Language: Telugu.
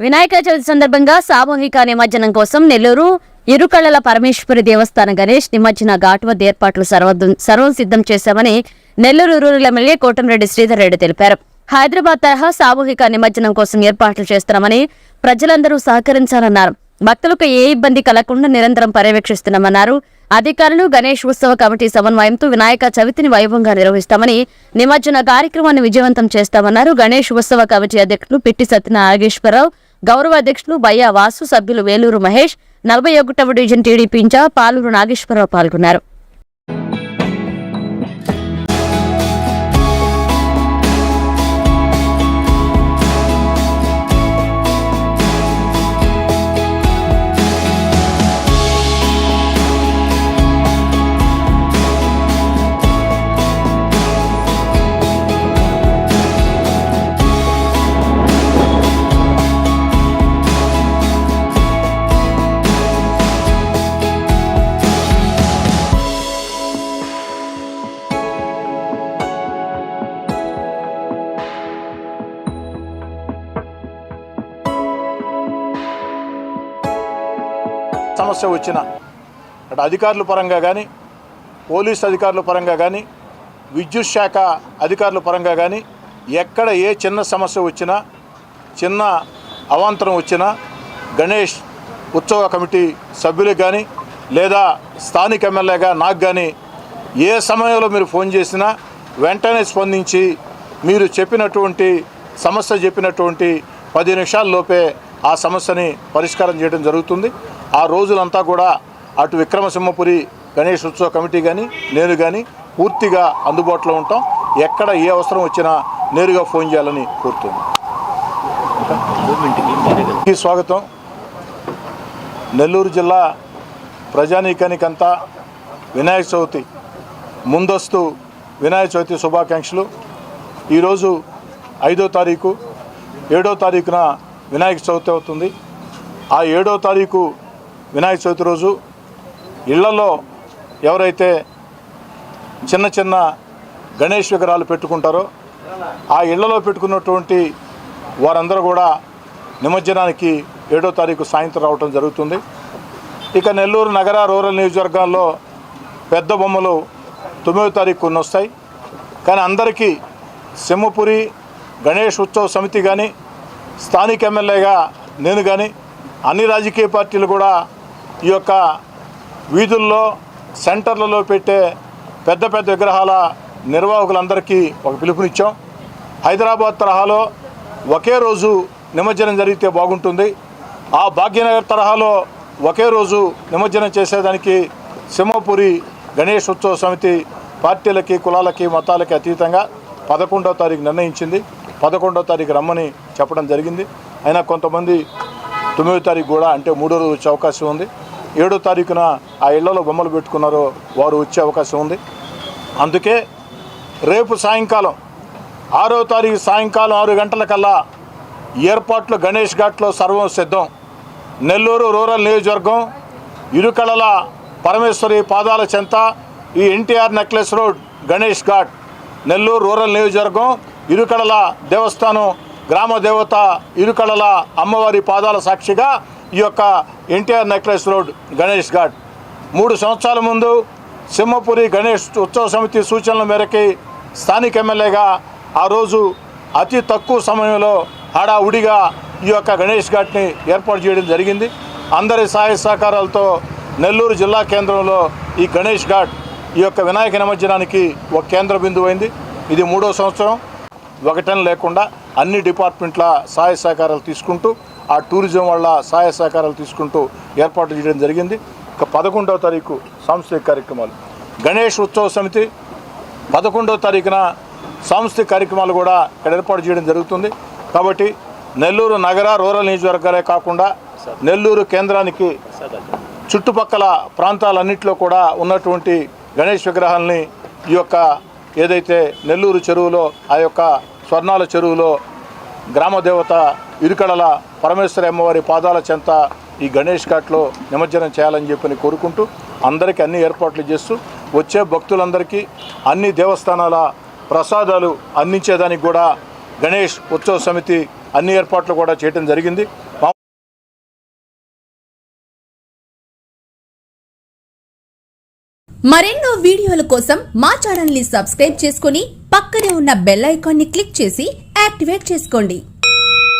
వినాయక చవితి సందర్భంగా సామూహిక నిమజ్జనం కోసం నెల్లూరు ఇరుకళ్ల పరమేశ్వరి దేవస్థాన గణేష్ నిమజ్జన ఘాట్ వద్ద ఏర్పాట్లు సర్వం సిద్ధం చేశామని నెల్లూరు రూరల్ ఎమ్మెల్యే కోటంరెడ్డి శ్రీధర్ రెడ్డి తెలిపారు. హైదరాబాద్ తరహా సామూహిక నిమజ్జనం కోసం ఏర్పాట్లు చేస్తున్నామని ప్రజలందరూ సహకరించాలన్నారు. భక్తులకు ఏ ఇబ్బంది కలగకుండా నిరంతరం పర్యవేక్షిస్తున్నామన్నారు. అధికారులు గణేష్ ఉత్సవ కమిటీ సమన్వయంతో వినాయక చవితిని వైభవంగా నిర్వహిస్తామని, నిమజ్జన కార్యక్రమాన్ని విజయవంతం చేస్తామన్నారు. గణేష్ ఉత్సవ కమిటీ అధ్యక్షులు పిట్టి సత్యనాగేశ్వరరావు, గౌరవ అధ్యక్షులు బయ్యా వాసు, సభ్యులు వేలూరు మహేష్, 41వ division TDP incharge Paluru Nageswara Rao పాల్గొన్నారు. సమస్య వచ్చినా అటు అధికారుల పరంగా కానీ, పోలీస్ అధికారుల పరంగా కానీ, విద్యుత్ శాఖ అధికారుల పరంగా కానీ ఎక్కడ ఏ చిన్న సమస్య వచ్చినా, చిన్న అవాంతరం వచ్చినా గణేష్ ఉత్సవ కమిటీ సభ్యులకు కానీ లేదా స్థానిక ఎమ్మెల్యేగా నాకు కానీ ఏ సమయంలో మీరు ఫోన్ చేసినా వెంటనే స్పందించి మీరు చెప్పినటువంటి 10 నిమిషాల్లోపే ఆ సమస్యని పరిష్కారం చేయడం జరుగుతుంది. ఆ రోజులంతా కూడా అటు విక్రమసింహపురి గణేష్ ఉత్సవ కమిటీ కానీ నేను కానీ పూర్తిగా అందుబాటులో ఉంటాం. ఎక్కడ ఏ అవసరం వచ్చినా నేరుగా ఫోన్ చేయాలని కోరుతుంది. ఈ స్వాగతం నెల్లూరు జిల్లా ప్రజానీకానికంతా వినాయక చవితి ముందస్తు వినాయక చవితి శుభాకాంక్షలు. ఈరోజు 5వ తారీఖు, 7వ తారీఖున వినాయక చవితి అవుతుంది. ఆ 7వ తారీఖు వినాయక చవితి రోజు ఇళ్లలో ఎవరైతే చిన్న చిన్న గణేష్ విగ్రహాలు పెట్టుకుంటారో ఆ ఇళ్లలో పెట్టుకున్నటువంటి వారందరూ కూడా నిమజ్జనానికి 7వ తారీఖు సాయంత్రం రావడం జరుగుతుంది. ఇక నెల్లూరు నగర రూరల్ నియోజకవర్గాల్లో పెద్ద బొమ్మలు 9వ తారీఖు కొన్ని వస్తాయి. కానీ అందరికీ సింహపురి గణేష్ ఉత్సవ సమితి కానీ, స్థానిక ఎమ్మెల్యేగా నేను కానీ, అన్ని రాజకీయ పార్టీలు కూడా ఈ యొక్క వీధుల్లో సెంటర్లలో పెట్టే పెద్ద పెద్ద విగ్రహాల నిర్వాహకులందరికీ ఒక పిలుపునిచ్చాం. హైదరాబాద్ తరహాలో ఒకే రోజు నిమజ్జనం జరిగితే బాగుంటుంది. ఆ భాగ్యనగర్ తరహాలో ఒకే రోజు నిమజ్జనం చేసేదానికి సింహపురి గణేష్ ఉత్సవ సమితి పార్టీలకి, కులాలకి, మతాలకి అతీతంగా 11వ తారీఖు నిర్ణయించింది. 11వ తారీఖు రమ్మని చెప్పడం జరిగింది. అయినా కొంతమంది 9వ తారీఖు కూడా అంటే 3వ రోజు వచ్చే అవకాశం ఉంది. 7వ తారీఖున ఆ ఇళ్లలో బొమ్మలు పెట్టుకున్నారో వారు వచ్చే అవకాశం ఉంది. అందుకే రేపు సాయంకాలం 6వ తారీఖు సాయంకాలం 6 గంటలకల్లా ఏర్పాట్లు గణేష్ ఘాట్లో సర్వం సిద్ధం. నెల్లూరు రూరల్ నియోజకవర్గం ఇరుకళల పరమేశ్వరి పాదాల చెంత ఈ NTR necklace road Ganesh ghat, Nellore rural నియోజకవర్గం ఇరుకళల దేవస్థానం గ్రామ దేవత ఇరుకళల అమ్మవారి పాదాల సాక్షిగా ఈ యొక్క ఎన్టీఆర్ నెక్లెస్ రోడ్ గణేష్ ఘాట్ 3 సంవత్సరాల ముందు సింహపురి గణేష్ ఉత్సవ సమితి సూచనల మేరకి స్థానిక ఎమ్మెల్యేగా ఆ రోజు అతి తక్కువ సమయంలో హడావుడిగా ఈ యొక్క గణేష్ ఘాట్ని ఏర్పాటు చేయడం జరిగింది. అందరి సహాయ సహకారాలతో నెల్లూరు జిల్లా కేంద్రంలో ఈ గణేష్ ఘాట్ ఈ యొక్క వినాయక నిమజ్జనానికి ఒక కేంద్ర బిందువు అయింది. ఇది 3వ సంవత్సరం. ఒకటని లేకుండా అన్ని డిపార్ట్మెంట్ల సహాయ సహకారాలు తీసుకుంటూ, ఆ టూరిజం వాళ్ళ సహాయ సహకారాలు తీసుకుంటూ ఏర్పాటు చేయడం జరిగింది. ఇక 11వ తారీఖు సాంస్కృతిక కార్యక్రమాలు గణేష్ ఉత్సవ సమితి 11వ తారీఖున సాంస్కృతిక కార్యక్రమాలు కూడా ఇక్కడ ఏర్పాటు చేయడం జరుగుతుంది. కాబట్టి నెల్లూరు నగర రూరల్ నియోజకవర్గాలే కాకుండా నెల్లూరు కేంద్రానికి చుట్టుపక్కల ప్రాంతాలన్నింటిలో కూడా ఉన్నటువంటి గణేష్ విగ్రహాలని ఈ యొక్క ఏదైతే నెల్లూరు చెరువులో ఆ యొక్క స్వర్ణాల చెరువులో గ్రామదేవత ఇరుకళల పరమేశ్వరి అమ్మవారి పాదాల చెంత ఈ గణేష్ ఘాట్లో నిమజ్జనం చేయాలని చెప్పని కోరుకుంటూ అందరికీ అన్ని ఏర్పాట్లు చేస్తూ వచ్చే భక్తులందరికీ అన్ని దేవస్థానాల ప్రసాదాలు అందించేదానికి కూడా గణేష్ ఉత్సవ సమితి అన్ని ఏర్పాట్లు కూడా చేయడం జరిగింది. మరెన్నో వీడియోల కోసం మా ఛానల్ ని సబ్స్క్రైబ్ చేసుకుని పక్కనే ఉన్న బెల్ ఐకాన్ ని క్లిక్ చేసి యాక్టివేట్ చేసుకోండి.